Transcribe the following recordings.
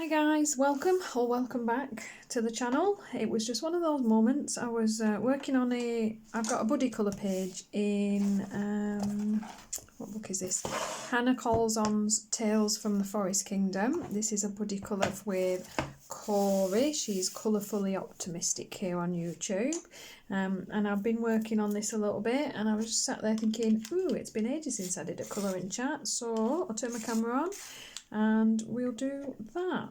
guys, welcome back to the channel. It was just one of those moments. I was working on I've got a buddy colour page in, what book is this? Hanna Karlzon Tales from the Forest Kingdom. This is a buddy colour with Corey. She's Colourfully Optimistic here on YouTube. And I've been working on this a little bit, and I was just sat there thinking, ooh, it's been ages since I did a colouring chat, so I'll turn my camera on and we'll do that.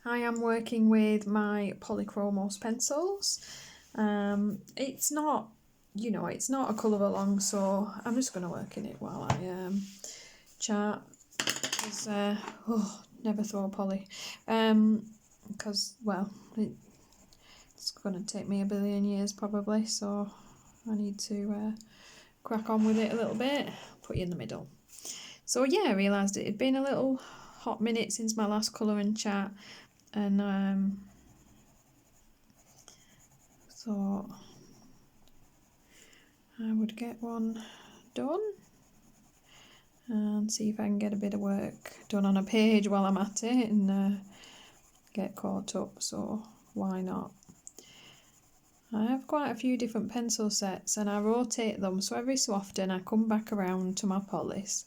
I am working with my Polychromos pencils. It's not, it's not a colour along, so I'm just going to work in it while I chat. Because, never throw a poly. Because, well, it's going to take me a billion years probably, so I need to crack on with it a little bit. Put you in the middle. So yeah, I realised it had been a little hot minute since my last colouring chat, and thought I would get one done and see if I can get a bit of work done on a page while I'm at it and get caught up, so why not? I have quite a few different pencil sets and I rotate them, so every so often I come back around to my Polis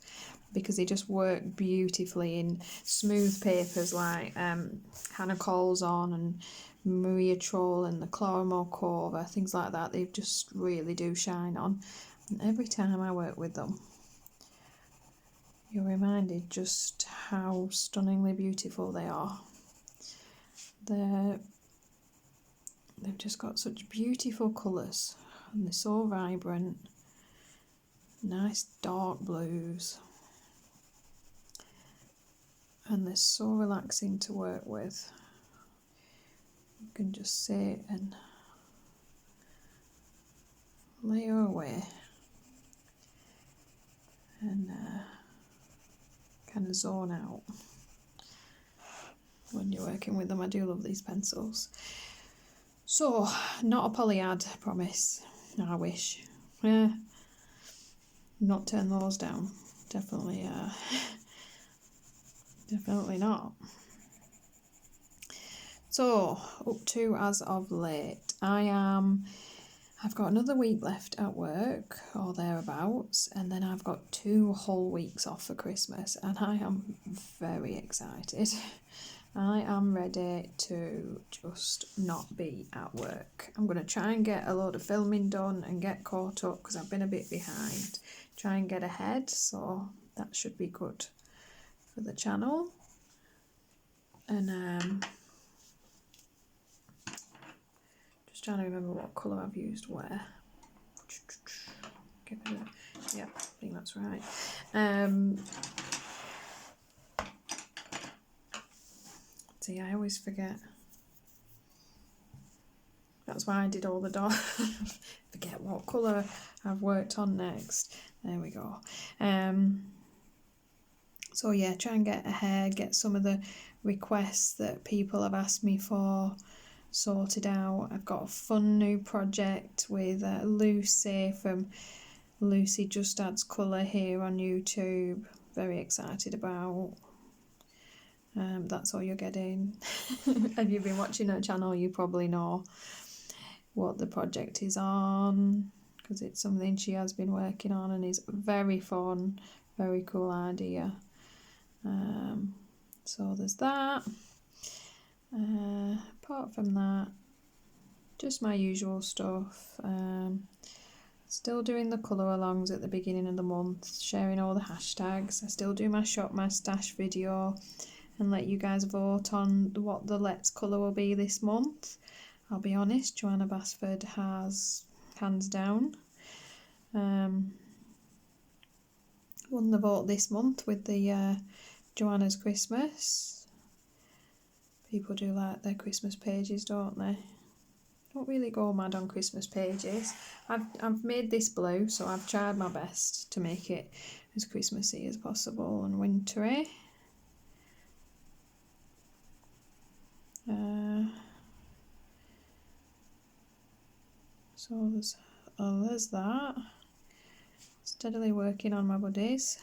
because they just work beautifully in smooth papers like Hanna Karlzon and Maria Troll and the Chloromo Cova, things like that. They just really do shine on. And every time I work with them, you're reminded just how stunningly beautiful they are. They've just got such beautiful colours and they're so vibrant. Nice dark blues. And they're so relaxing to work with. You can just sit and layer away and kind of zone out when you're working with them. I do love these pencils. So, not a poly ad, promise. I wish. Yeah, not turn those down. Definitely not. So, up to as of late, I've got another week left at work or thereabouts, and then I've got 2 whole weeks off for Christmas, and I am very excited. I am ready to just not be at work. I'm going to try and get a load of filming done and get caught up because I've been a bit behind. Try and get ahead, so that should be good for the channel. And just trying to remember what colour I've used where. Yeah, I think that's right. See, I always forget. That's why I did all the dots. Forget what colour I've worked on next. There we go. So yeah, try and get ahead, get some of the requests that people have asked me for sorted out. I've got a fun new project with Lucy from Lucy Just Adds Colour here on YouTube. Very excited about. That's all you're getting. If you've been watching her channel, you probably know what the project is on because it's something she has been working on and is very fun, very cool idea. So there's that. Apart from that, just my usual stuff. Still doing the colour alongs at the beginning of the month, sharing all the hashtags. I still do my shop my stash video and let you guys vote on what the Let's Colour will be this month. I'll be honest, Joanna Basford has hands down won the vote this month with the Joanna's Christmas. People do like their Christmas pages, don't they? Don't really go mad on Christmas pages. I've made this blue, so I've tried my best to make it as Christmassy as possible and wintry. So there's that. Steadily working on my buddies.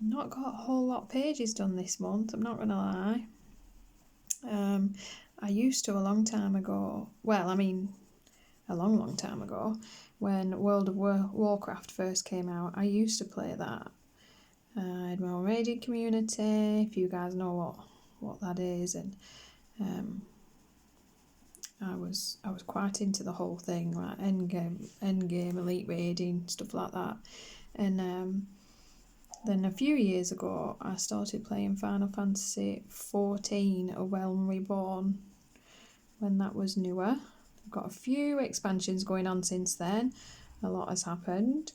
not got a whole lot of pages done this month, I'm not gonna lie. I used to a long time ago, well, I mean a long time ago, when World of Warcraft first came out, I used to play that. I had my own raiding community, if you guys know what that is, and I was quite into the whole thing, like endgame, elite raiding, stuff like that. And then a few years ago, I started playing Final Fantasy 14, A Realm Reborn, when that was newer. I've got a few expansions going on since then. A lot has happened.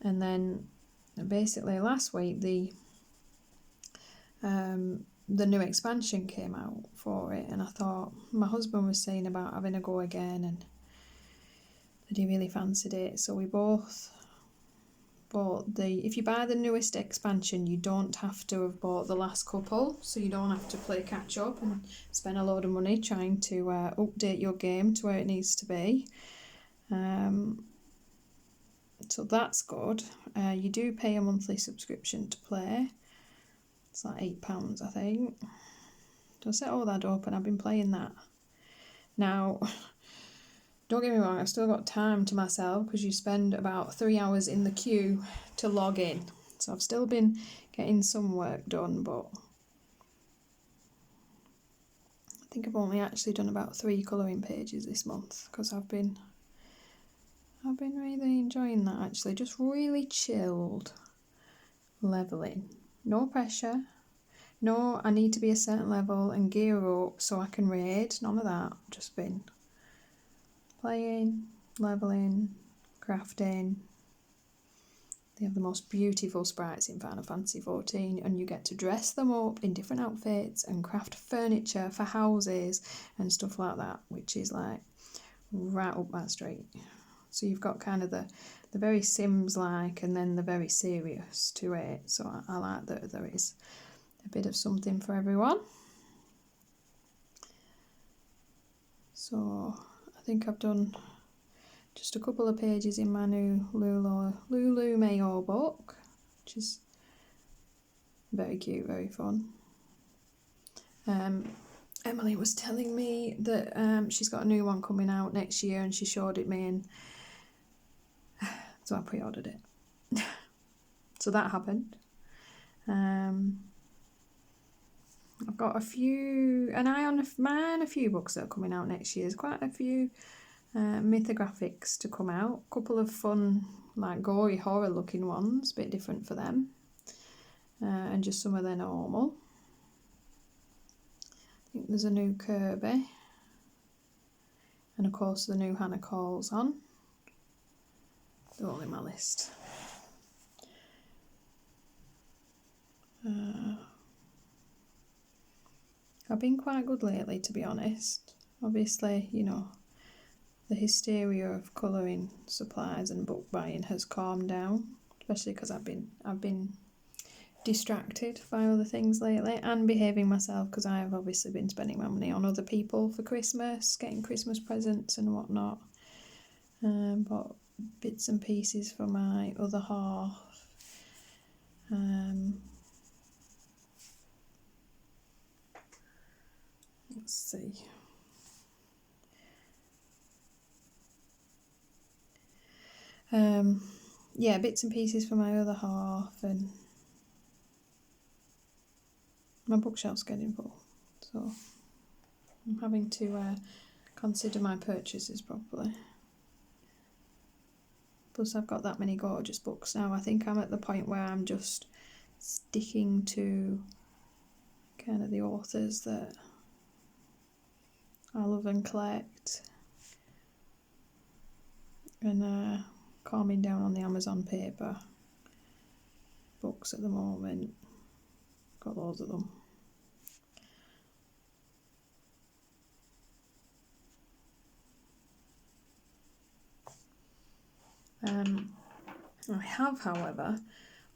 And then basically last week, the new expansion came out for it, and I thought, my husband was saying about having a go again, and that he really fancied it, so we both bought if you buy the newest expansion, you don't have to have bought the last couple, so you don't have to play catch up and spend a load of money trying to update your game to where it needs to be. So that's good. You do pay a monthly subscription to play. It's like £8, I think. So I set all that up and I've been playing that. Now, don't get me wrong, I've still got time to myself, because you spend about 3 hours in the queue to log in. So I've still been getting some work done, but I think I've only actually done about 3 colouring pages this month, because I've been really enjoying that actually. Just really chilled levelling. No pressure. No, I need to be a certain level and gear up so I can raid. None of that. Just been playing, levelling, crafting. They have the most beautiful sprites in Final Fantasy 14, and you get to dress them up in different outfits and craft furniture for houses and stuff like that, which is like right up my street. So you've got kind of the very Sims-like and then the very serious to it. So I like that there is a bit of something for everyone. So I think I've done just a couple of pages in my new Lulu Mayo book, which is very cute, very fun. Emily was telling me that she's got a new one coming out next year, and she showed it me, and so I pre-ordered it. So that happened. I've got an eye on a few books that are coming out next year. There's quite a few mythographics to come out. A couple of fun, like gory horror looking ones, a bit different for them. And just some of their normal. I think there's a new Kirby. And of course the new Hanna Karlzon. They're all in my list. I've been quite good lately, to be honest. Obviously, you know, the hysteria of colouring supplies and book buying has calmed down, especially because I've been distracted by other things lately, and behaving myself, because I have obviously been spending my money on other people for Christmas, getting Christmas presents and whatnot. Bought bits and pieces for my other half. Let's see. Yeah, bits and pieces for my other half, and my bookshelf's getting full, so I'm having to consider my purchases properly. Plus I've got that many gorgeous books now. I think I'm at the point where I'm just sticking to kind of the authors that I love and collect, and calming down on the Amazon paper books at the moment. Got loads of them. I have, however,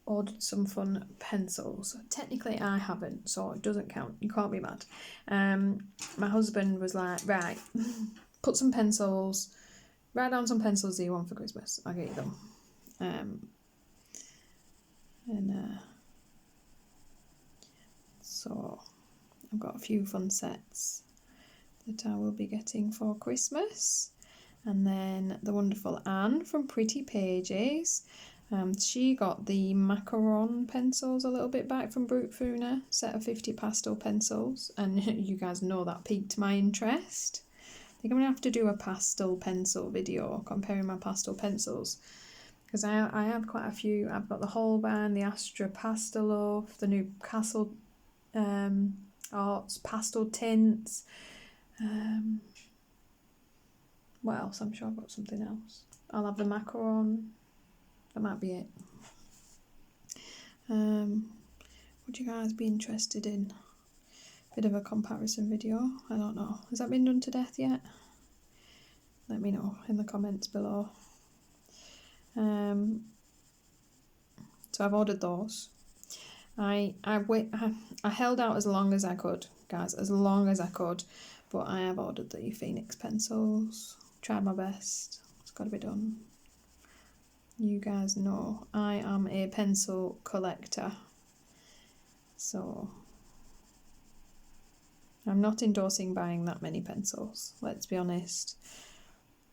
ordered some fun pencils. Technically I haven't, so it doesn't count. You can't be mad. My husband was like, right, put some pencils, write down some pencils that you want for Christmas. I'll get you them. And I've got a few fun sets that I will be getting for Christmas. And then the wonderful Anne from Pretty Pages. She got the macaron pencils a little bit back from Brute Funa, set of 50 pastel pencils, and you guys know that piqued my interest. I think I'm going to have to do a pastel pencil video comparing my pastel pencils, because I have quite a few. I've got the Holbein, the Astra Pastel, the new Castle Arts pastel tints. What else? I'm sure I've got something else. I'll have the macaron. That might be it. Would you guys be interested in a bit of a comparison video? I don't know. Has that been done to death yet? Let me know in the comments below. So I've ordered those. I held out as long as I could, guys, as long as I could, but I have ordered the Phoenix pencils. Tried my best. It's got to be done. You guys know I am a pencil collector, so I'm not endorsing buying that many pencils, let's be honest.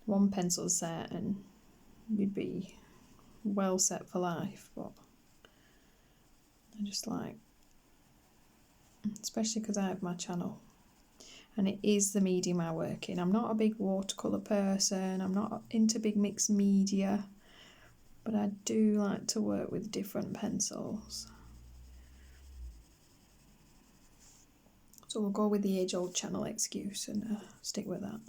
One pencil set and you'd be well set for life, but I just like, especially because I have my channel and it is the medium I work in. I'm not a big watercolour person, I'm not into big mixed media, but I do like to work with different pencils. So we'll go with the age-old channel excuse and stick with that.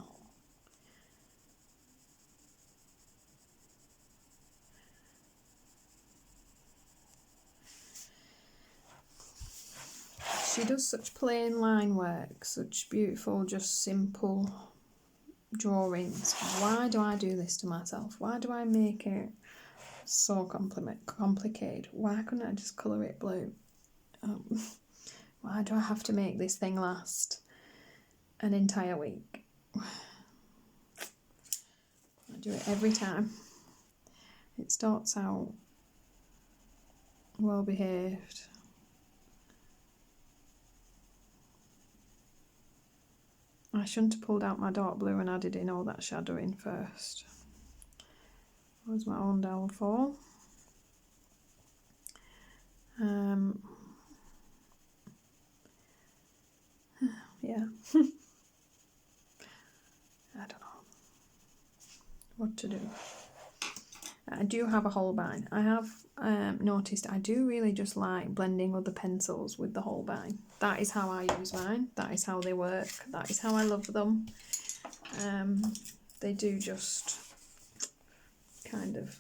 She does such plain line work, such beautiful, just simple drawings. Why do I do this to myself? Why do I make it so complicated? Why couldn't I just colour it blue? Why do I have to make this thing last an entire week? I do it every time. It starts out well behaved. I shouldn't have pulled out my dark blue and added in all that shadowing first. That was my own downfall. Yeah. I don't know what to do. I do have a Holbein. I have noticed I do really just like blending other pencils with the Holbein. That is how I use mine. That is how they work. That is how I love them. They do just kind of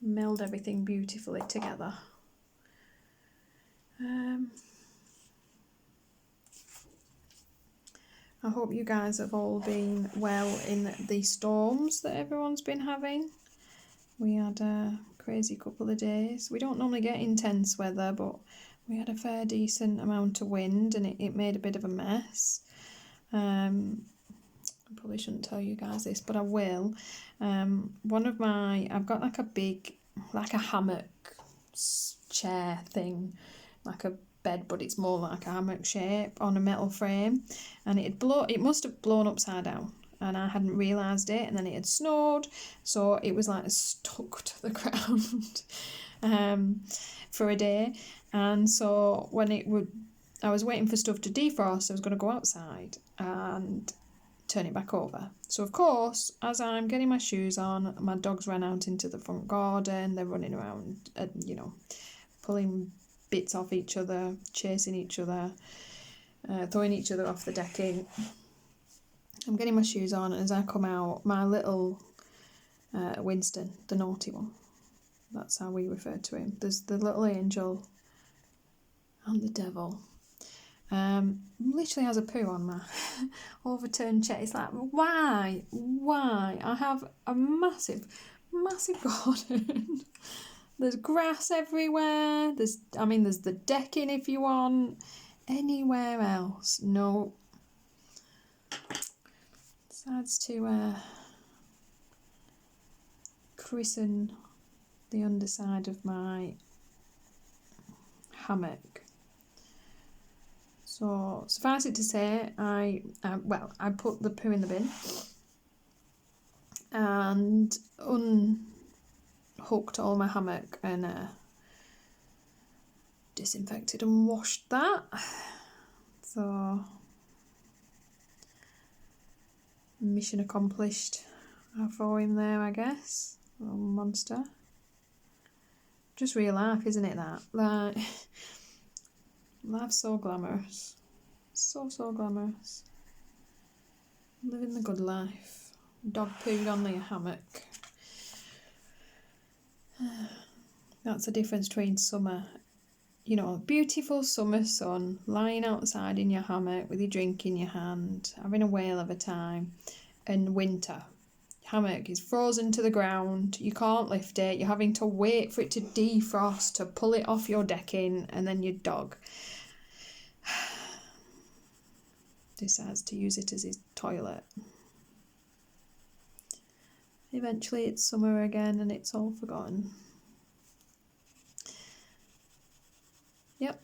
meld everything beautifully together. I hope you guys have all been well in the storms that everyone's been having. We had a crazy couple of days. We don't normally get intense weather, but we had a fair decent amount of wind and it made a bit of a mess. I probably shouldn't tell you guys this, but I will. I've got like a big, like a hammock chair thing, like a bed, but it's more like a hammock shape on a metal frame, and it must have blown upside down and I hadn't realised it, and then it had snowed, so it was like stuck to the ground for a day. And so I was waiting for stuff to defrost. I was going to go outside and turn it back over. So of course, as I'm getting my shoes on, my dogs ran out into the front garden. They're running around, pulling bits off each other, chasing each other, throwing each other off the decking. I'm getting my shoes on, and as I come out, my little Winston, the naughty one, that's how we refer to him. There's the little angel and the devil. Literally has a poo on my overturned chair. It's like, why? I have a massive garden. There's grass everywhere. There's the decking if you want. Anywhere else, no. Decides to christen the underside of my hammock So suffice it to say, I put the poo in the bin and unhooked all my hammock and disinfected and washed that. So mission accomplished for him there, I guess. Little monster. Just real life, isn't it, that? Like, life's so glamorous. So glamorous. Living the good life. Dog pooed on the hammock. That's the difference between summer, you know, beautiful summer sun, lying outside in your hammock with your drink in your hand, having a whale of a time, and winter. Hammock is frozen to the ground, you can't lift it, you're having to wait for it to defrost to pull it off your decking, and then your dog decides to use it as his toilet. Eventually it's summer again and it's all forgotten. Yep,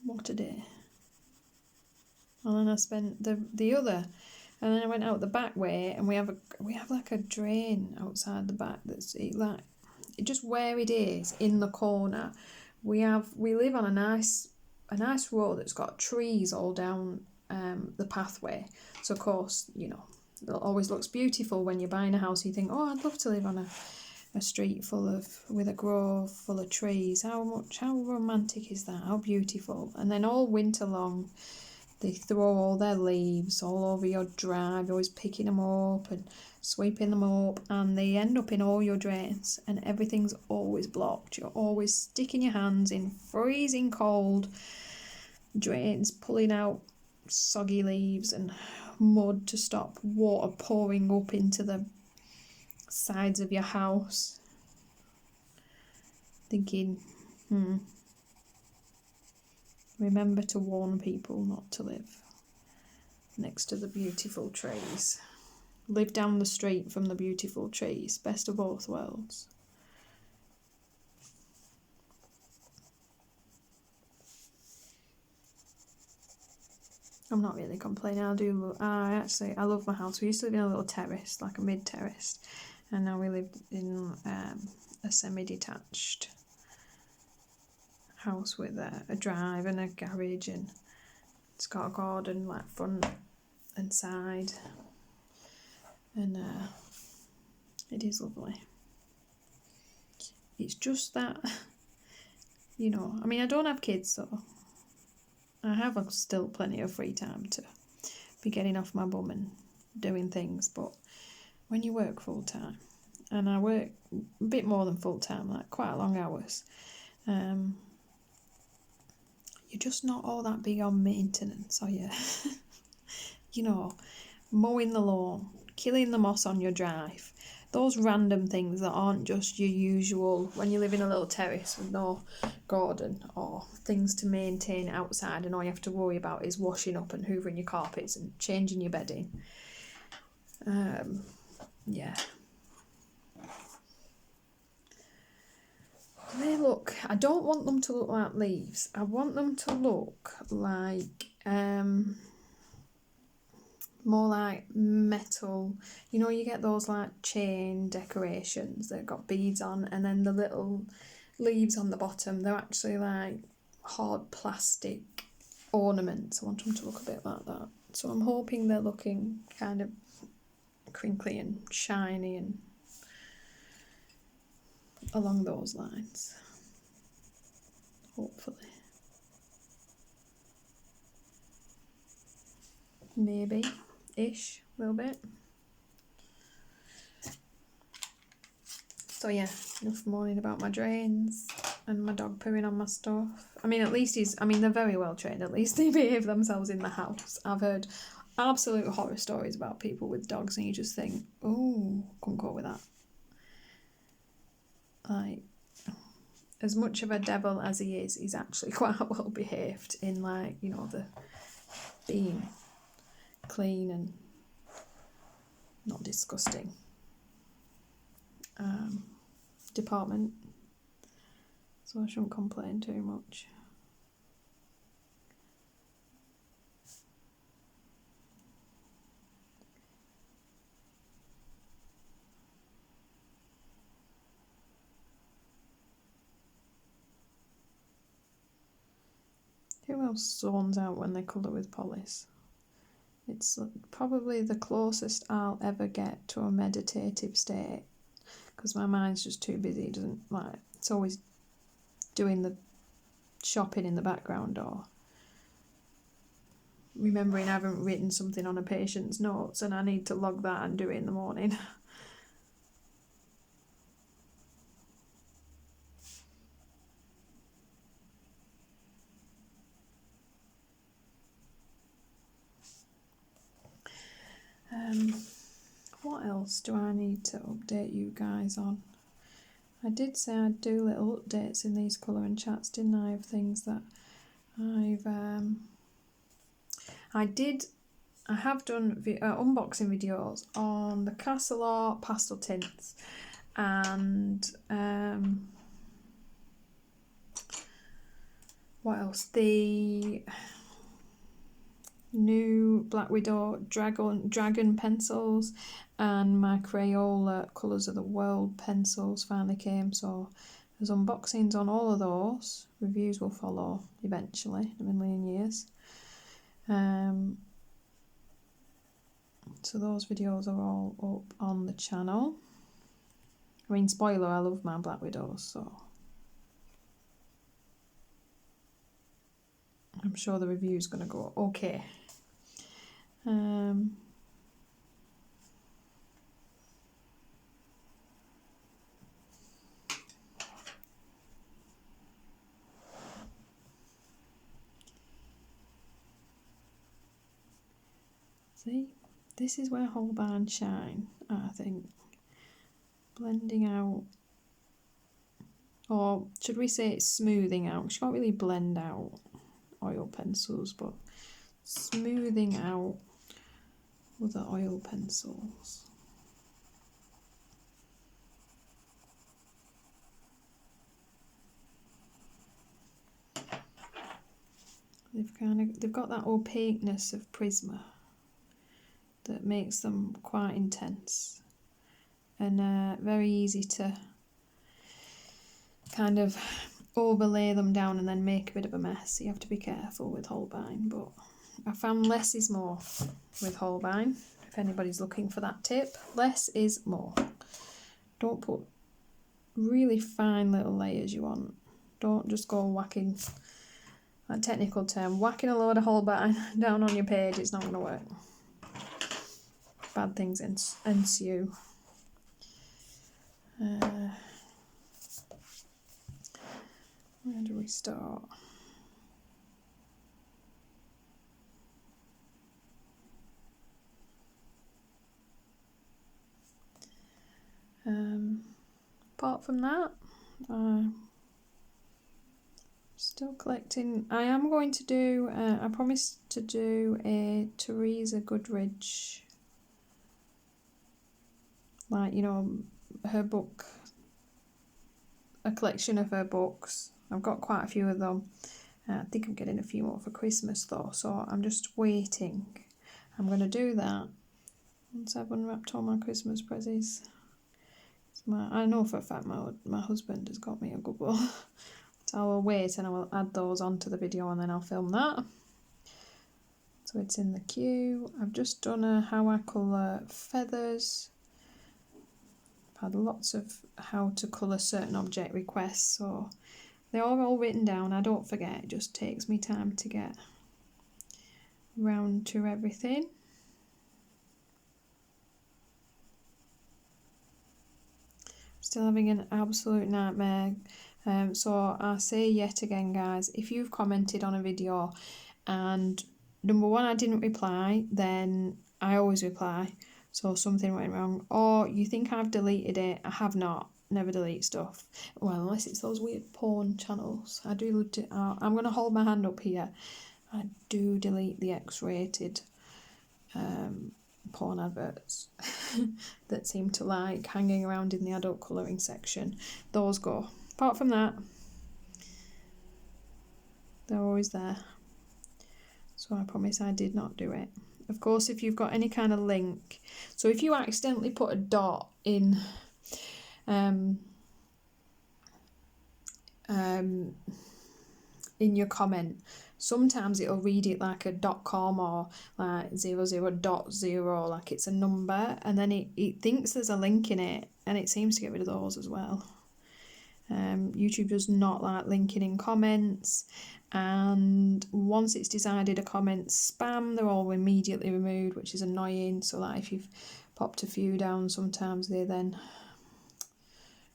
what a day. And then I spent the other, and then I went out the back way, and we have like a drain outside the back that's like, just where it is in the corner. We live on a nice road that's got trees all down the pathway. So of course, you know, it always looks beautiful when you're buying a house. You think, oh, I'd love to live on a street with a grove full of trees. How romantic is that? How beautiful. And then all winter long, they throw all their leaves all over your drive, always picking them up and sweeping them up, and they end up in all your drains, and everything's always blocked. You're always sticking your hands in freezing cold drains, pulling out soggy leaves and mud to stop water pouring up into the sides of your house. Thinking, remember to warn people not to live next to the beautiful trees. Live down the street from the beautiful trees. Best of both worlds. I'm not really complaining. I love my house. We used to live in a little terrace, like a mid-terrace, and now we live in a semi-detached house with a drive and a garage, and it's got a garden like front and side, and it is lovely. It's just that, you know, I mean, I don't have kids, so I have still plenty of free time to be getting off my bum and doing things. But when you work full time, and I work a bit more than full time, like quite long hours, you're just not all that big on maintenance, are you? You know, mowing the lawn, killing the moss on your drive, those random things that aren't just your usual when you live in a little terrace with no garden or things to maintain outside, and all you have to worry about is washing up and hoovering your carpets and changing your bedding. Yeah. I don't want them to look like leaves. I want them to look like more like metal. You know, you get those like chain decorations that got beads on, and then the little leaves on the bottom, they're actually like hard plastic ornaments. I want them to look a bit like that. So I'm hoping they're looking kind of crinkly and shiny and along those lines. Hopefully. Maybe-ish, a little bit. So yeah, enough moaning about my drains and my dog pooing on my stuff. I mean, at least they're very well trained. At least they behave themselves in the house. I've heard absolute horror stories about people with dogs, and you just think, oh, couldn't go with that. Like, as much of a devil as he is, he's actually quite well behaved in, like, you know, the being clean and not disgusting department. So I shouldn't complain too much. just zones out when they colour with polish. It's probably the closest I'll ever get to a meditative state, because my mind's just too busy. It doesn't, like, it's always doing the shopping in the background, or remembering I haven't written something on a patient's notes and I need to log that and do it in the morning. What else do I need to update you guys on? I did say I'd do little updates in these colouring chats, didn't I, of things that I've I have done unboxing videos on the Castle Art pastel tints, and what else? The new Black Widow dragon pencils, and my Crayola Colours of the World pencils finally came, so there's unboxings on all of those. Reviews will follow eventually in a million years. So those videos are all up on the channel. I mean, spoiler, I love my Black Widows, so I'm sure the review's going to go okay. See, this is where Holbein shine, I think. Blending out, or should we say it's smoothing out? You can't really blend out oil pencils, but smoothing out with the oil pencils. They've got that opaqueness of Prisma that makes them quite intense, and very easy to kind of overlay them down and then make a bit of a mess. You have to be careful with Holbein, but I found less is more with Holbein. If anybody's looking for that tip, less is more. Don't put really fine little layers you want. Don't just go whacking, a technical term, whacking a load of Holbein down on your page. It's not going to work. Bad things ensue. Where do we start? Apart from that, still collecting. I am going to do, I promised to do a Teresa Goodridge, like, you know, her book, a collection of her books. I've got quite a few of them. I think I'm getting a few more for Christmas though, so I'm just waiting. I'm going to do that once I've unwrapped all my Christmas presents. I know for a fact my husband has got me a good one. So I will wait and I will add those onto the video and then I'll film that. So it's in the queue. I've just done a how I colour feathers. I've had lots of how to colour certain object requests, so they're all written down. I don't forget, it just takes me time to get round to everything. Still having an absolute nightmare. So I say yet again, guys, if you've commented on a video and number one, I didn't reply, then I always reply. So something went wrong. Or you think I've deleted it. I have not. Never delete stuff. Well, unless it's those weird porn channels. I do. I'm going to hold my hand up here. I do delete the X-rated porn adverts that seem to like hanging around in the adult colouring section. Those go. Apart from that, they're always there. So I promise I did not do it. Of course, if you've got any kind of link, so if you accidentally put a dot in your comment, sometimes it'll read it like a .com or like 00.0, like it's a number, and then it thinks there's a link in it, and it seems to get rid of those as well. YouTube does not like linking in comments, and once it's decided a comment's spam, they're all immediately removed, which is annoying. So like if you've popped a few down, sometimes they then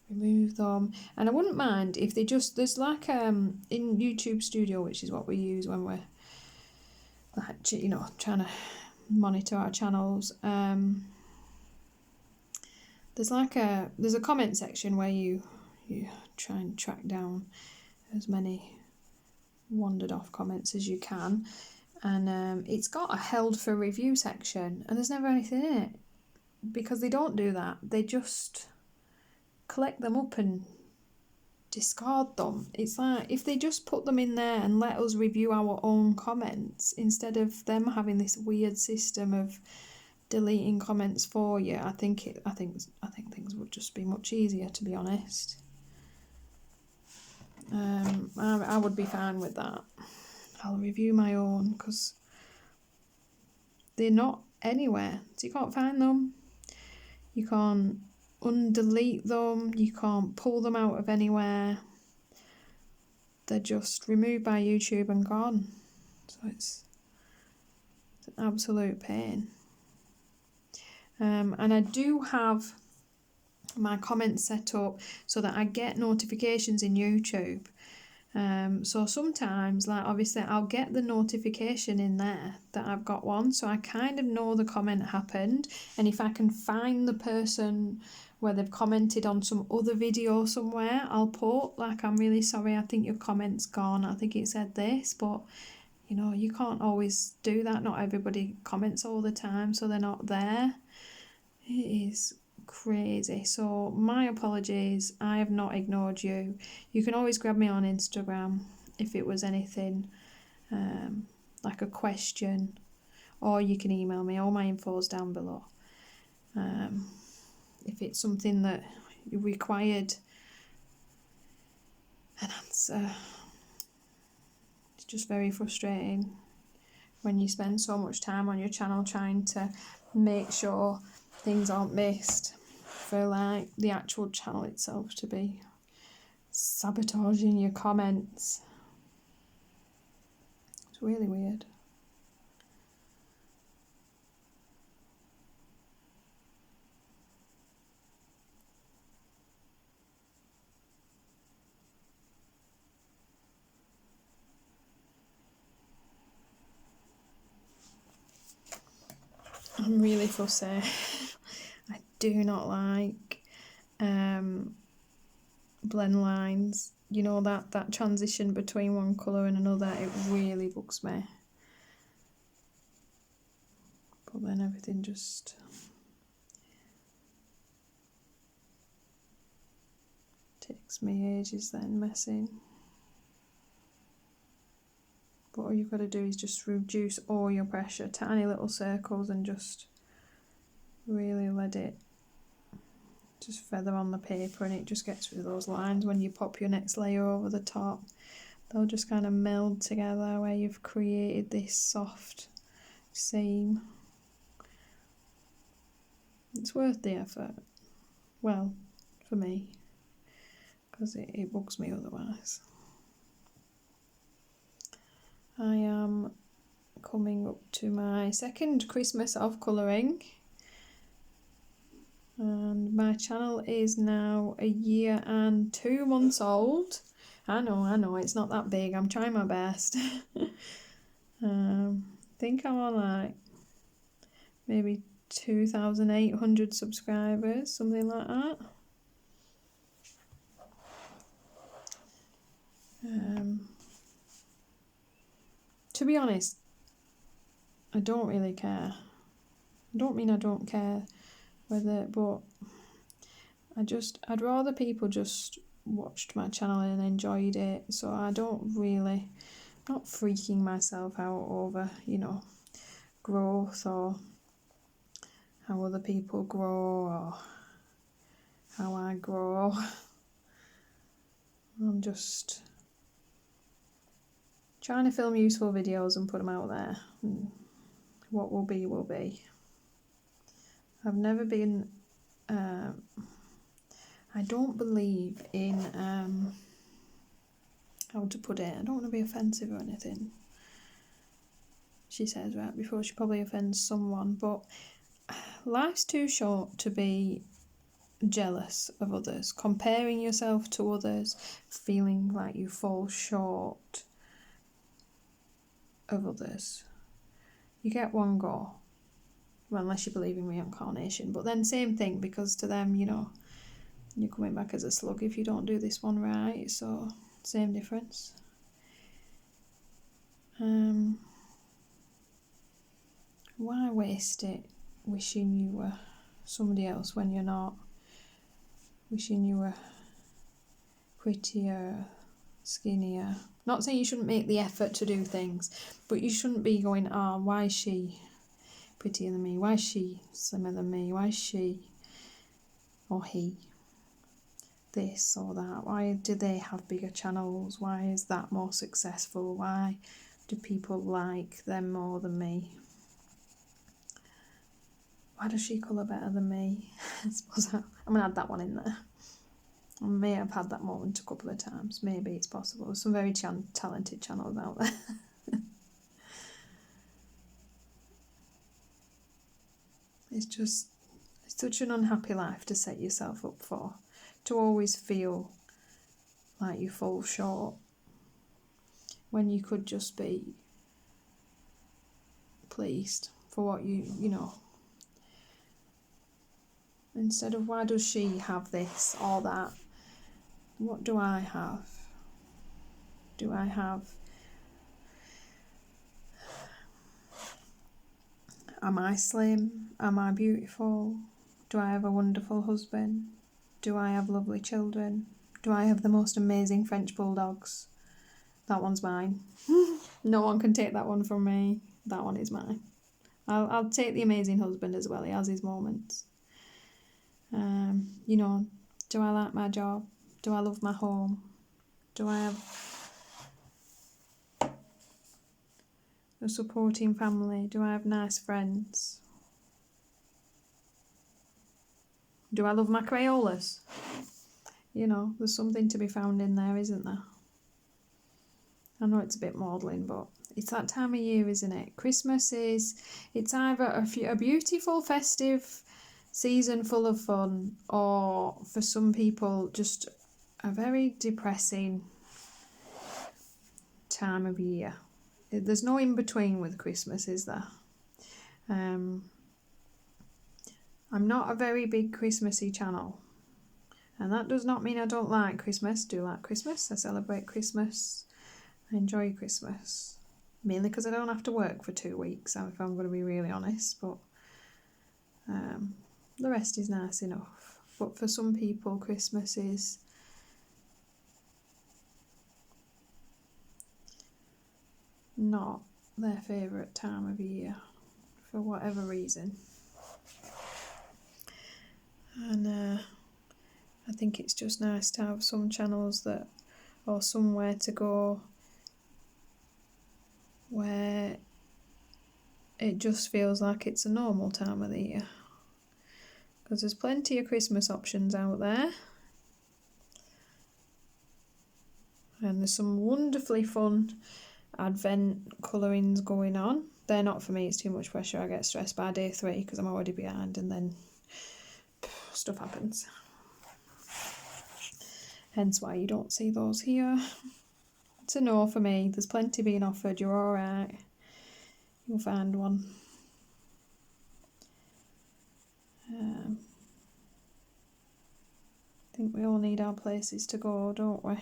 remove them. And I wouldn't mind if they just, there's like in YouTube Studio, which is what we use when we're like, you know, trying to monitor our channels, there's a comment section where you try and track down as many wandered off comments as you can, and it's got a held for review section, and there's never anything in it because they don't do that. They just collect them up and discard them. It's like if they just put them in there and let us review our own comments instead of them having this weird system of deleting comments for you, I think things would just be much easier, to be honest. I would be fine with that. I'll review my own because they're not anywhere, so you can't find them, you can't undelete them, you can't pull them out of anywhere. They're just removed by YouTube and gone. So it's an absolute pain. And I do have my comments set up so that I get notifications in YouTube. So sometimes, like obviously I'll get the notification in there that I've got one, so I kind of know the comment happened, and if I can find the person where they've commented on some other video somewhere, I'll put like, I'm really sorry, I think your comment's gone, I think it said this, but you know, you can't always do that. Not everybody comments all the time, so they're not there. It is crazy. So my apologies, I have not ignored you. You can always grab me on Instagram if it was anything like a question, or you can email me. All my info's down below. If it's something that you required an answer, it's just very frustrating when you spend so much time on your channel trying to make sure things aren't missed, for like the actual channel itself to be sabotaging your comments. It's really weird. I'm really fussy. I do not like blend lines. You know, that transition between one colour and another, it really bugs me. But then everything just takes me ages then messing. But all you've got to do is just reduce all your pressure, tiny little circles, and just really let it just feather on the paper, and it just gets rid of those lines. When you pop your next layer over the top, they'll just kind of meld together where you've created this soft seam. It's worth the effort. Well, for me, because it bugs me otherwise. I am coming up to my second Christmas of colouring, and my channel is now 1 year and 2 months old. I know, it's not that big, I'm trying my best. I think I'm on like maybe 2,800 subscribers, something like that. To be honest, I don't really care. I don't mean I don't care whether, but I'd rather people just watched my channel and enjoyed it. So I don't really, I'm not freaking myself out over, you know, growth or how other people grow or how I grow. I'm just trying to film useful videos and put them out there. What will be, will be. I've never been... I don't believe in... how to put it? I don't want to be offensive or anything. She says right before she probably offends someone, but life's too short to be jealous of others, comparing yourself to others, feeling like you fall short of others. You get one go, well, unless you believe in reincarnation, but then same thing, because to them, you know, you're coming back as a slug if you don't do this one right, so same difference. Why waste it wishing you were somebody else when you're not? Wishing you were prettier, skinnier. Not saying you shouldn't make the effort to do things, but you shouldn't be going, oh, why is she prettier than me? Why is she slimmer than me? Why is she or he this or that? Why do they have bigger channels? Why is that more successful? Why do people like them more than me? Why does she colour better than me? I suppose I'm going to add that one in there. I may have had that moment a couple of times. Maybe it's possible. There's some very talented channels out there. It's such an unhappy life to set yourself up for. To always feel like you fall short when you could just be pleased for what you know. Instead of why does she have this or that? What do I have? Do I have... Am I slim? Am I beautiful? Do I have a wonderful husband? Do I have lovely children? Do I have the most amazing French bulldogs? That one's mine. No one can take that one from me. That one is mine. I'll take the amazing husband as well. He has his moments. You know, do I like my job? Do I love my home? Do I have a supporting family? Do I have nice friends? Do I love my Crayolas? You know, there's something to be found in there, isn't there? I know it's a bit maudlin, but it's that time of year, isn't it? Christmas it's either a beautiful, festive season full of fun, or for some people, just a very depressing time of year. There's no in between with Christmas, is there? I'm not a very big Christmassy channel, and that does not mean I don't like Christmas. I do like Christmas. I celebrate Christmas. I enjoy Christmas, mainly because I don't have to work for 2 weeks, if I'm going to be really honest, but the rest is nice enough. But for some people, Christmas is not their favourite time of year for whatever reason. And I think it's just nice to have some channels that, or somewhere to go where it just feels like it's a normal time of the year. Because there's plenty of Christmas options out there. And there's some wonderfully fun advent colourings going on. They're not for me, it's too much pressure. I get stressed by day 3 because I'm already behind, and then stuff happens. Hence why you don't see those here. It's a no for me. There's plenty being offered. You're alright. You'll find one. I think we all need our places to go, don't we?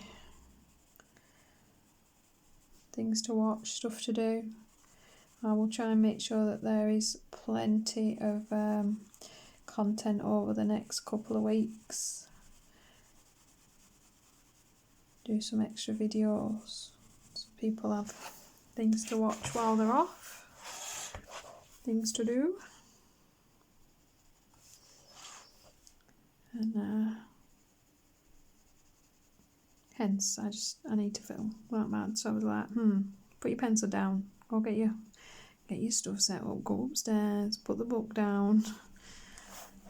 Things to watch, stuff to do. I will try and make sure that there is plenty of content over the next couple of weeks. Do some extra videos so people have things to watch while they're off, things to do. And hence I need to film like mad. So I was like, put your pencil down, go get your stuff set up, go upstairs, put the book down,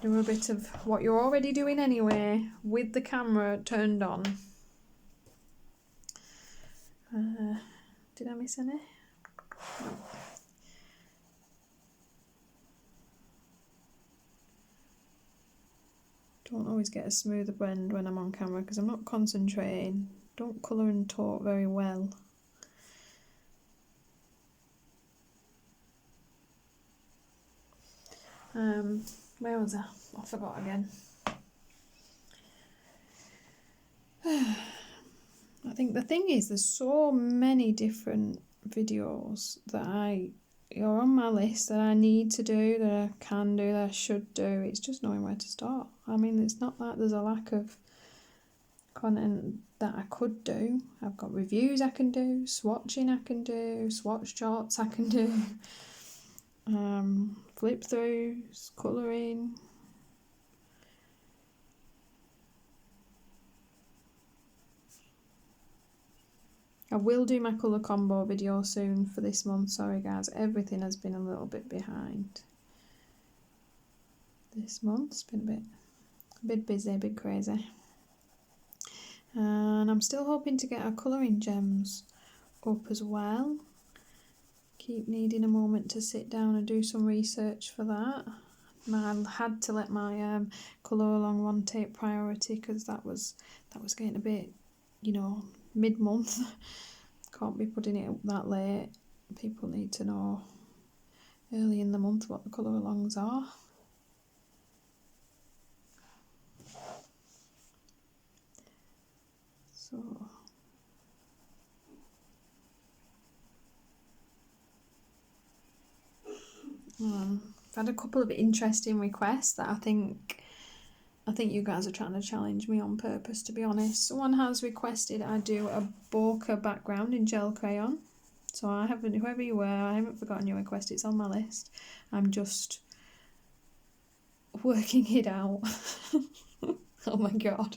do a bit of what you're already doing anyway with the camera turned on. Did I miss any? No. Don't always get a smoother blend when I'm on camera because I'm not concentrating. Don't colour and talk very well. Where was I? I forgot again. I think the thing is there's so many different videos that are on my list that I need to do, that I can do, that I should do. It's just knowing where to start. I mean, it's not that there's a lack of content that I could do. I've got reviews I can do, swatching I can do, swatch charts I can do, flip throughs, colouring. I will do my colour combo video soon for this month. Sorry guys, everything has been a little bit behind. This month's been a bit busy, a bit crazy. And I'm still hoping to get our colouring gems up as well. Keep needing a moment to sit down and do some research for that. And I had to let my colour along one take priority because that was getting a bit, you know, mid-month. Can't be putting it up that late. People need to know early in the month what the colour alongs are. So I've had a couple of interesting requests that I think you guys are trying to challenge me on purpose, to be honest. Someone has requested I do a bokeh background in gel crayon. So I haven't, whoever you were, I haven't forgotten your request, it's on my list. I'm just working it out. Oh my god.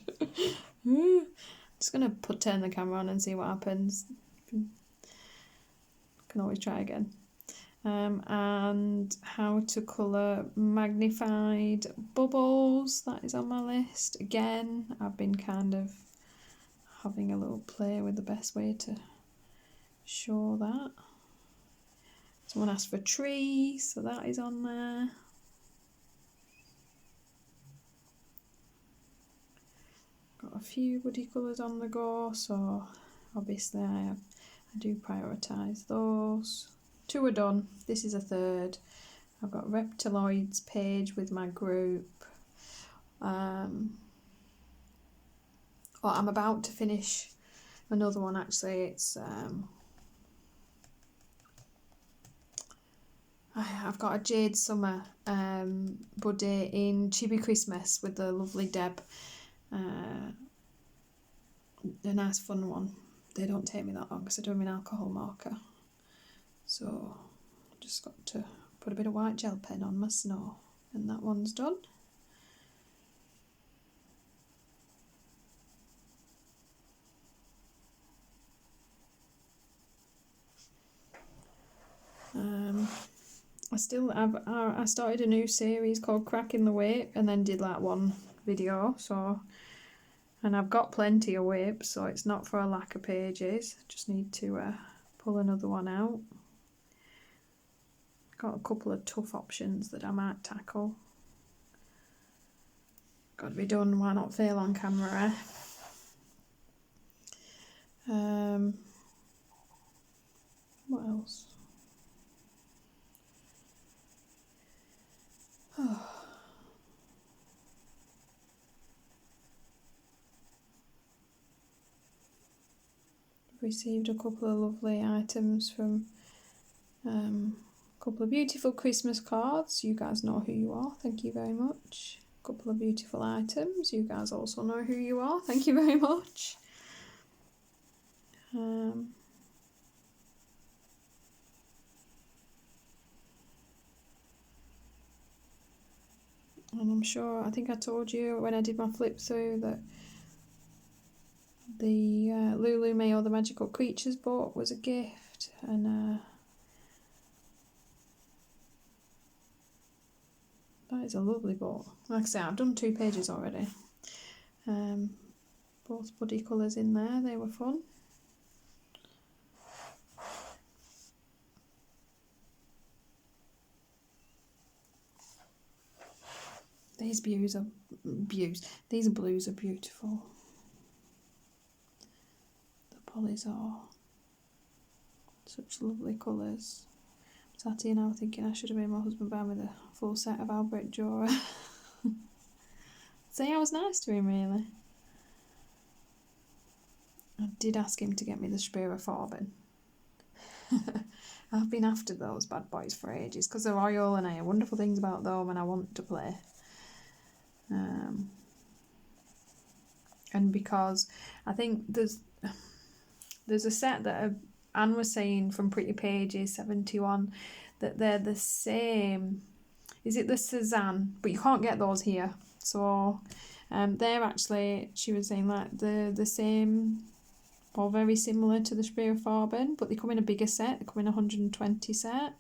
Just gonna turn the camera on and see what happens. Can always try again. And how to colour magnified bubbles, that is on my list. Again, I've been kind of having a little play with the best way to show that. Someone asked for trees, so that is on there. Got a few woody colours on the go, so obviously I do prioritise those. 2 are done, this is a third. I've got Reptiloids page with my group. I'm about to finish another one actually. It's I've got a Jade Summer buddy in Chibi Christmas with the lovely Deb. A nice fun one. They don't take me that long because I do them in alcohol marker. So just got to put a bit of white gel pen on my snow and that one's done. I started a new series called Cracking the Whip and then did like one video, so, and I've got plenty of whips, so it's not for a lack of pages. Just need to pull another one out. Got a couple of tough options that I might tackle. Got to be done, why not fail on camera? What else? Oh. Received a couple of lovely items from a couple of beautiful Christmas cards. You guys know who you are, thank you very much. A couple of beautiful items, you guys also know who you are, thank you very much. And I'm sure, I think I told you when I did my flip through that The Lulu May or the Magical Creatures book was a gift, and that is a lovely book. Like I say, I've done 2 pages already. Both buddy colours in there, they were fun. These blues are beautiful. The polys are such lovely colours. I'm sat here now thinking I should have made my husband buy me the full set of Albrecht Dürer. See, I was nice to him really. I did ask him to get me the Speer Faber. I've been after those bad boys for ages because they're royal and I hear wonderful things about them and I want to play. And because I think there's a set that Anne was saying from Pretty Pages 71 that they're the same. Is it the Cézanne? But you can't get those here. So they're actually, she was saying, like the same or very similar to the Speer Faber, but they come in a bigger set. They come in a 120 set.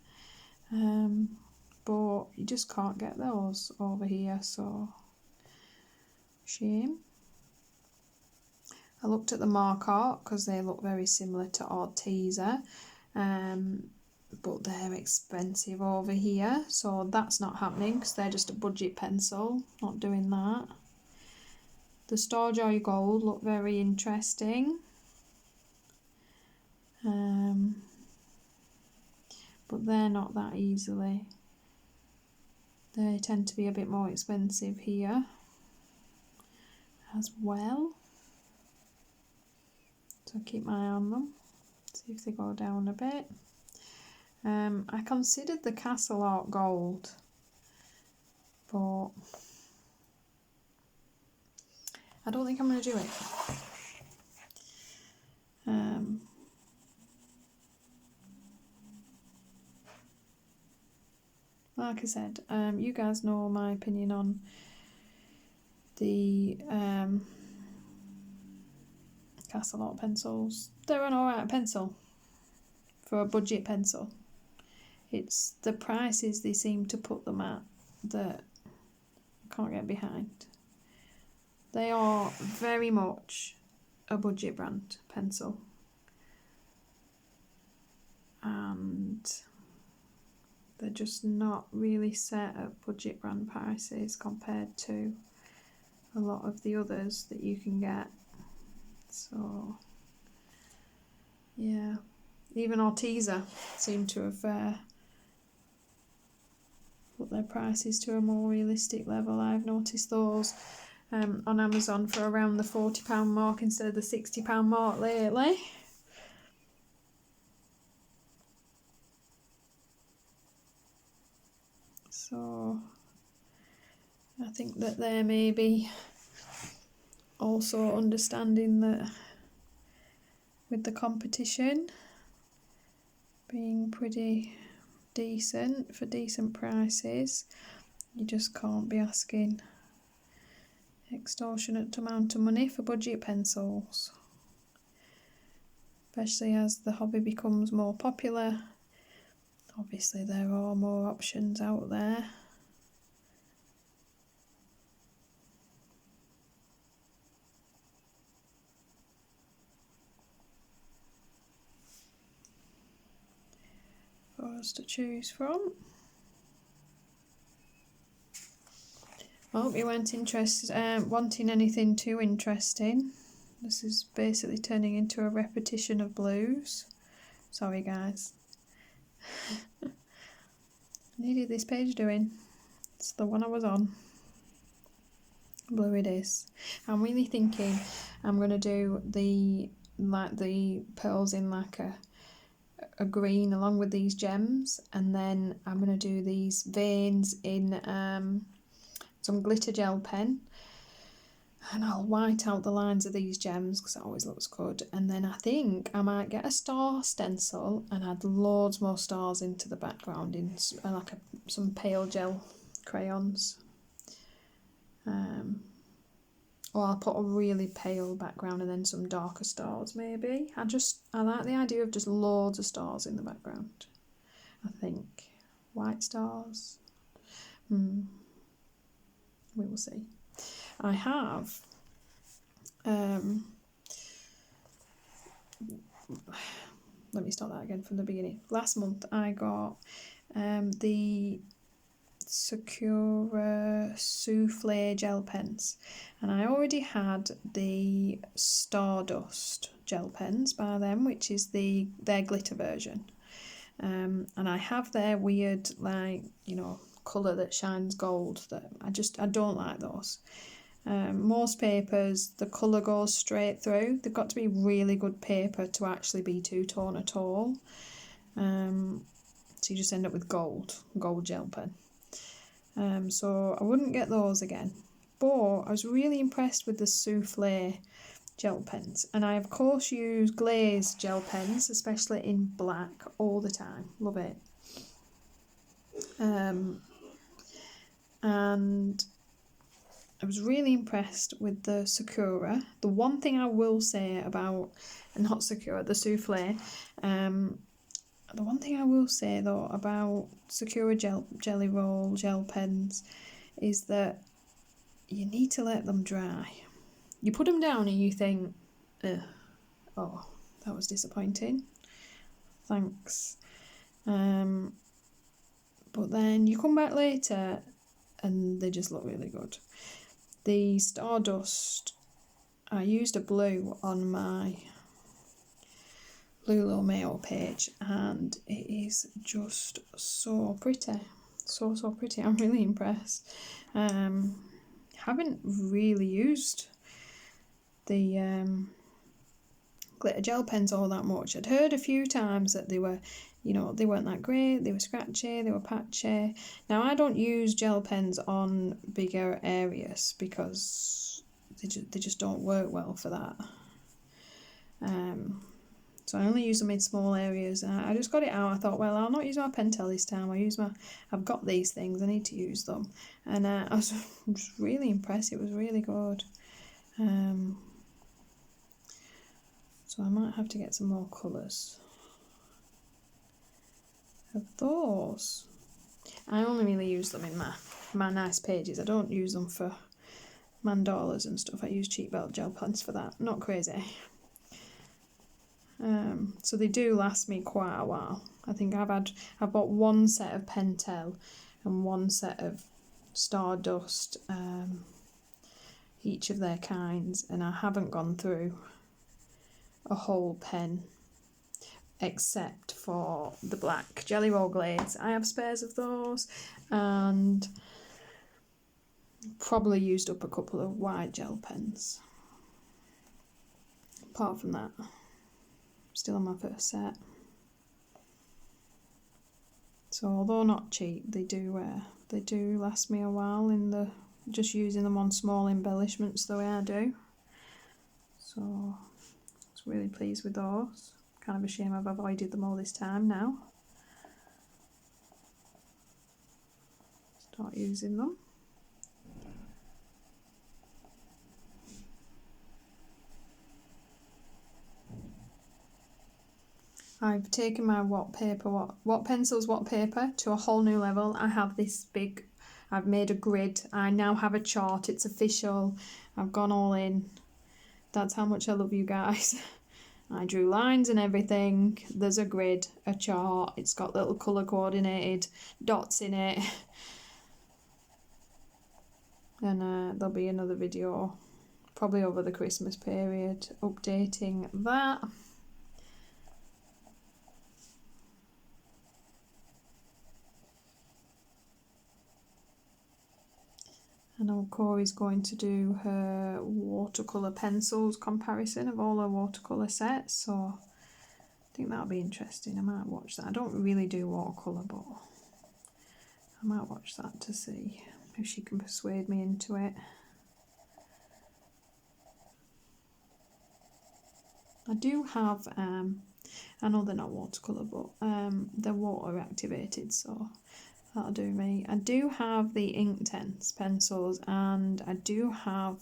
But you just can't get those over here, so shame. I looked at the Mark Art because they look very similar to Arteza, but they're expensive over here, so that's not happening because they're just a budget pencil, not doing that. The Starjoy Gold look very interesting, but they're not that easily. They tend to be a bit more expensive here as well. So keep my eye on them, see if they go down a bit. I considered the Castle Art Gold, but I don't think I'm going to do it. Like I said, you guys know my opinion on the Castle Art pencils. They're an alright pencil for a budget pencil. It's the prices they seem to put them at that I can't get behind. They are very much a budget brand pencil, and they're just not really set at budget brand prices compared to a lot of the others that you can get. So yeah, even Arteza seem to have put their prices to a more realistic level. I've noticed those on Amazon for around the £40 mark instead of the £60 mark lately. So I think that they're maybe also understanding that with the competition being pretty decent for decent prices, you just can't be asking extortionate amount of money for budget pencils, especially as the hobby becomes more popular. Obviously there are more options out there. For us to choose from. I hope you weren't wanting anything too interesting. This is basically turning into a repetition of blues. Sorry guys. Needed this page doing. It's the one I was on. Blue it is. I'm really thinking I'm going to do the pearls in like a green along with these gems, and then I'm going to do these veins in some glitter gel pen, and I'll white out the lines of these gems because that always looks good. And then I think I might get a star stencil and add loads more stars into the background in like some pale gel crayons. Or I'll put a really pale background and then some darker stars maybe. I like the idea of just loads of stars in the background, I think. White stars. We will see. I have let me start that again from the beginning. Last month I got the Sakura Souffle gel pens, and I already had the Stardust gel pens by them, which is their glitter version, and I have their weird, like, you know, colour that shines gold that I don't like those. Most papers, the colour goes straight through. They've got to be really good paper to actually be two-tone at all. So you just end up with gold gel pen. So I wouldn't get those again. But I was really impressed with the Souffle gel pens. And I, of course, use glaze gel pens, especially in black, all the time. Love it. And I was really impressed with the Sakura. The one thing I will say about, not Sakura, the Souffle, the one thing I will say though about Sakura Jelly Roll gel pens is that you need to let them dry. You put them down and you think, oh, that was disappointing. Thanks. But then you come back later and they just look really good. The Stardust, I used a blue on my Lulu Mayo page and it is just so pretty. So pretty. I'm really impressed. Haven't really used the glitter gel pens all that much. I'd heard a few times that they were, you know, they weren't that great, they were scratchy, they were patchy. Now I don't use gel pens on bigger areas because they just don't work well for that. So I only use them in small areas. I just got it out. I thought, well, I'll not use my Pentel this time. I've got these things. I need to use them. And I was just really impressed. It was really good. So I might have to get some more colours of those. I only really use them in my nice pages. I don't use them for mandalas and stuff. I use cheap gel pens for that. Not crazy. So they do last me quite a while. I think I've bought one set of Pentel and one set of Stardust, each of their kinds, and I haven't gone through a whole pen except for the black Jelly Roll glaze. I have spares of those and probably used up a couple of white gel pens. Apart from that, still on my first set. So although not cheap, they do last me a while in the just using them on small embellishments the way I do. So I was really pleased with those. Kind of a shame I've avoided them all this time now. Start using them. I've taken my what pencils, what paper to a whole new level. I have this big, I've made a grid. I now have a chart. It's official. I've gone all in. That's how much I love you guys. I drew lines and everything. There's a grid, a chart. It's got little colour coordinated dots in it. And there'll be another video, probably over the Christmas period, updating that. I know Corey's going to do her watercolour pencils comparison of all her watercolour sets, so I think that'll be interesting. I might watch that. I don't really do watercolour, but I might watch that to see if she can persuade me into it. I do have, I know they're not watercolour, but they're water activated, so that'll do me. I do have the Inktense pencils and I do have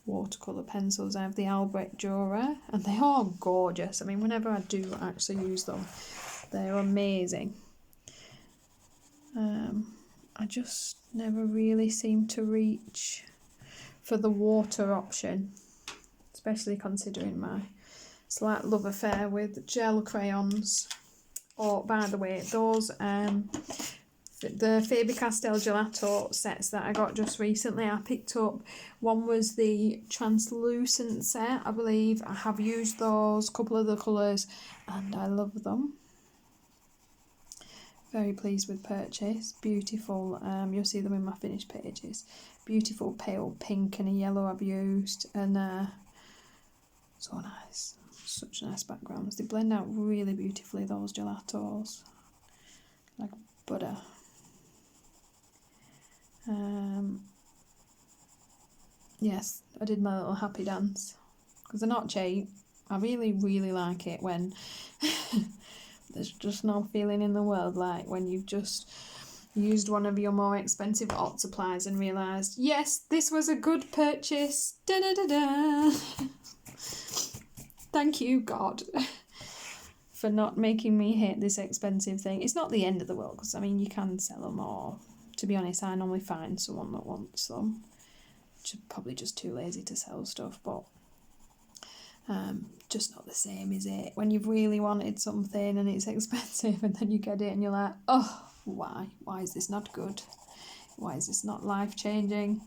watercolour pencils. I have the Albrecht Dürer, and they are gorgeous. I mean, whenever I do actually use them, they're amazing. I just never really seem to reach for the water option, especially considering my slight love affair with gel crayons. Oh, by the way, those the Faber Castell gelato sets that I got just recently, I picked up. One was the translucent set, I believe. I have used those, a couple of the colours, and I love them. Very pleased with purchase. Beautiful, you'll see them in my finished pages. Beautiful pale pink and a yellow I've used, and so nice. Such nice backgrounds. They blend out really beautifully, those gelatos, like butter. Yes, I did my little happy dance because they're not cheap. I really like it when there's just no feeling in the world like when you've just used one of your more expensive art supplies and realised, yes, this was a good purchase. Da da da da. Thank you, God, for not making me hate this expensive thing. It's not the end of the world because, I mean, you can sell them, or to be honest, I normally find someone that wants them. Probably just too lazy to sell stuff, but just not the same, is it? When you've really wanted something and it's expensive and then you get it and you're like, oh, why is this not good? Why is this not life-changing?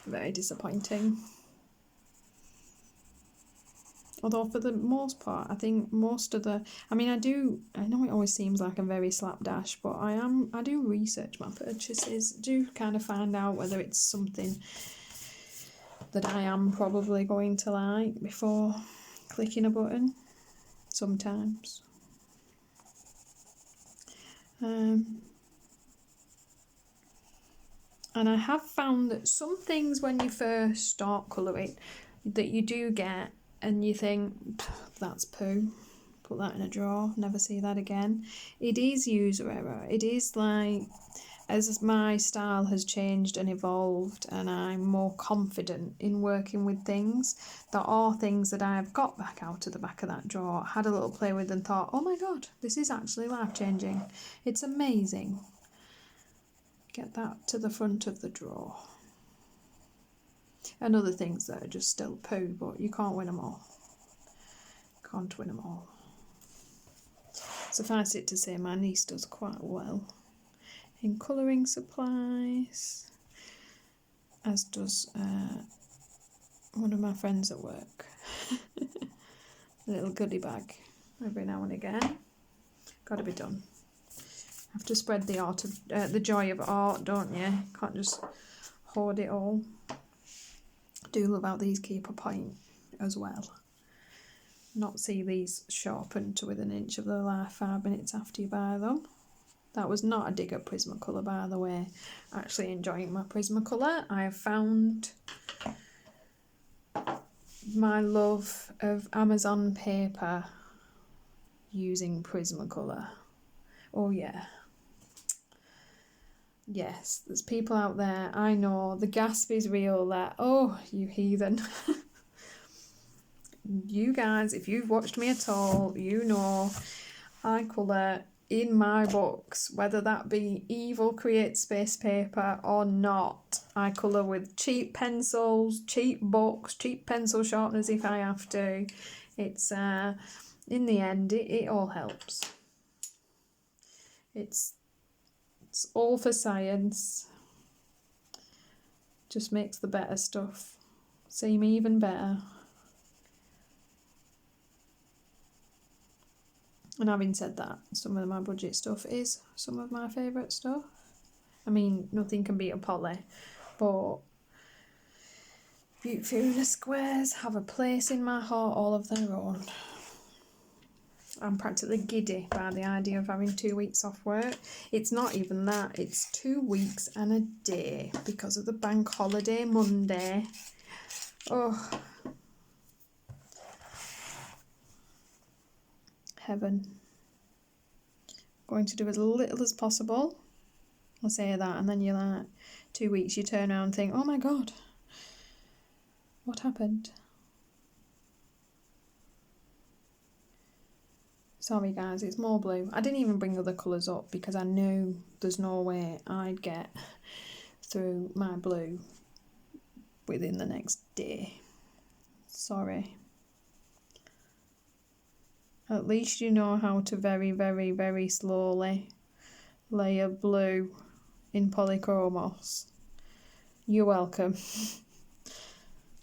Very disappointing. Although for the most part, I think most of the, I mean, I know it always seems like I'm very slapdash, but I do research my purchases, do kind of find out whether it's something that I am probably going to like before clicking a button, sometimes. And I have found that some things when you first start colouring that you do get, and you think, that's poo, put that in a drawer, never see that again. It is user error. It is like, as my style has changed and evolved and I'm more confident in working with things, there are things that I have got back out of the back of that drawer, had a little play with and thought, oh my God, this is actually life-changing. It's amazing. Get that to the front of the drawer. And other things that are just still poo, but you can't win them all. Can't win them all. Suffice it to say, my niece does quite well in colouring supplies, as does one of my friends at work. A little goodie bag every now and again. Got to be done. Have to spread the art of the joy of art, don't you? Can't just hoard it all. Do love how these keep a point as well. Not see these sharpened to within an inch of their life 5 minutes after you buy them. That was not a dig at Prismacolor, by the way. Actually enjoying my Prismacolor. I have found my love of Amazon paper using Prismacolor. Oh yeah. Yes, there's people out there, I know, the gasp is real that, oh, you heathen. You guys, if you've watched me at all, you know I colour in my books, whether that be Evil Create Space paper or not. I colour with cheap pencils, cheap books, cheap pencil sharpeners if I have to. It's, in the end, it all helps. It's all for science. Just makes the better stuff seem even better. And having said that, some of my budget stuff is some of my favourite stuff. I mean, nothing can beat a Polly, but Beauty Fiona squares have a place in my heart all of their own. I'm practically giddy by the idea of having 2 weeks off work. It's not even that, it's 2 weeks and a day because of the bank holiday Monday. Oh, heaven. going to do as little as possible. I'll say that, and then you're like, 2 weeks, you turn around and think, oh my God, what happened? Sorry guys, it's more blue. I didn't even bring other colours up because I knew there's no way I'd get through my blue within the next day. Sorry. At least you know how to very, very, very slowly layer blue in Polychromos. You're welcome.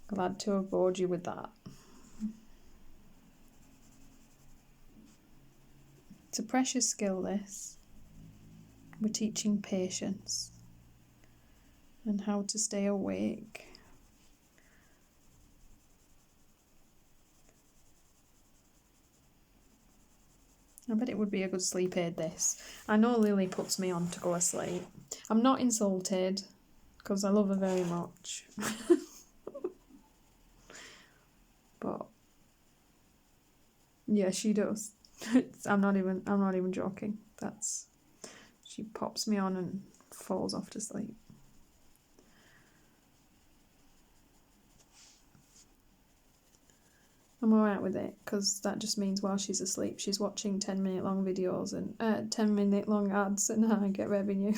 Glad to have bored you with that. It's a precious skill, this. We're teaching patience and how to stay awake. I bet it would be a good sleep aid, this. I know Lily puts me on to go to sleep. I'm not insulted because I love her very much. But yeah, she does. I'm not even joking. She pops me on and falls off to sleep. I'm alright with it because that just means while she's asleep she's watching 10-minute long videos and 10-minute long ads and I get revenue.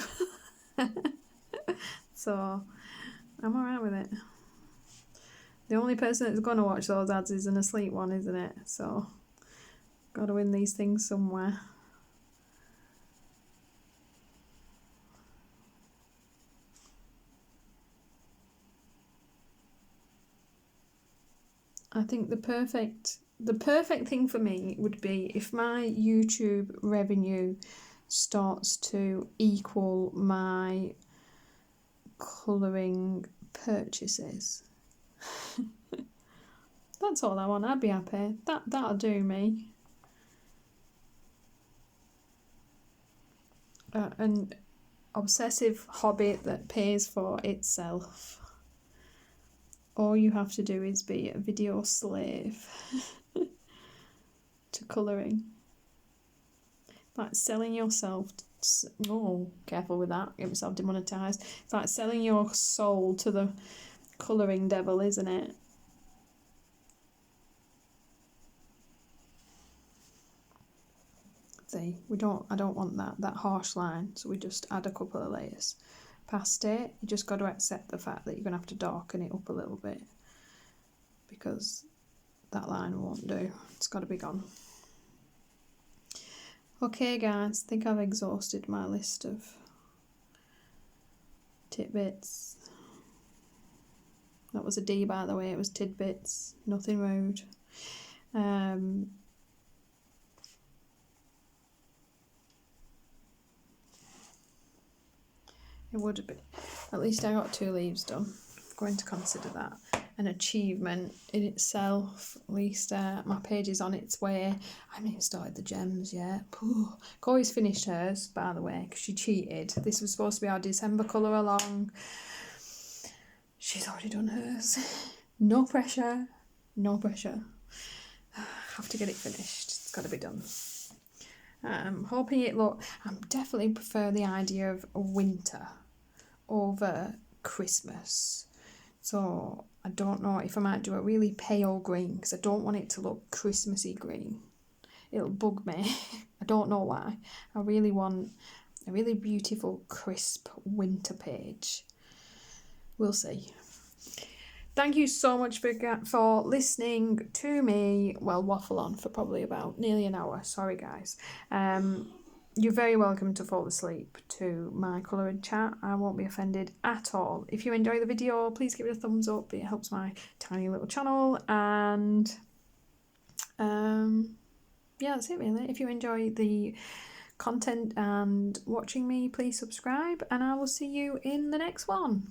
So I'm alright with it. The only person that's going to watch those ads is an asleep one, isn't it? So got to win these things somewhere. I think the perfect thing for me would be if my YouTube revenue starts to equal my colouring purchases. That's all I want. I'd be happy. That'll do me. An obsessive hobby that pays for itself. All you have to do is be a video slave to colouring. Like selling yourself. Oh, careful with that. Get myself demonetised. It's like selling your soul to the colouring devil, isn't it? See, I don't want that harsh line, so we just add a couple of layers. Past it, you just got to accept the fact that you're going to have to darken it up a little bit because that line won't do. It's got to be gone. Okay guys, I think I've exhausted my list of tidbits. That was a D, by the way, it was tidbits, nothing rude. It would have been. At least I got 2 leaves done. I'm going to consider that an achievement in itself. At least my page is on its way. I haven't even started the gems yet. Corey's finished hers, by the way, because she cheated. This was supposed to be our December colour along. She's already done hers. No pressure. No pressure. I have to get it finished. It's got to be done. Hoping it look. I definitely prefer the idea of winter over Christmas. So I don't know if I might do a really pale green because I don't want it to look Christmassy green. It'll bug me. I don't know why. I really want a really beautiful crisp winter page. We'll see. Thank you so much for listening to me, well, waffle on for probably about nearly an hour. Sorry, guys. You're very welcome to fall asleep to my colouring chat. I won't be offended at all. If you enjoy the video, please give it a thumbs up. It helps my tiny little channel. And yeah, that's it really. If you enjoy the content and watching me, please subscribe. And I will see you in the next one.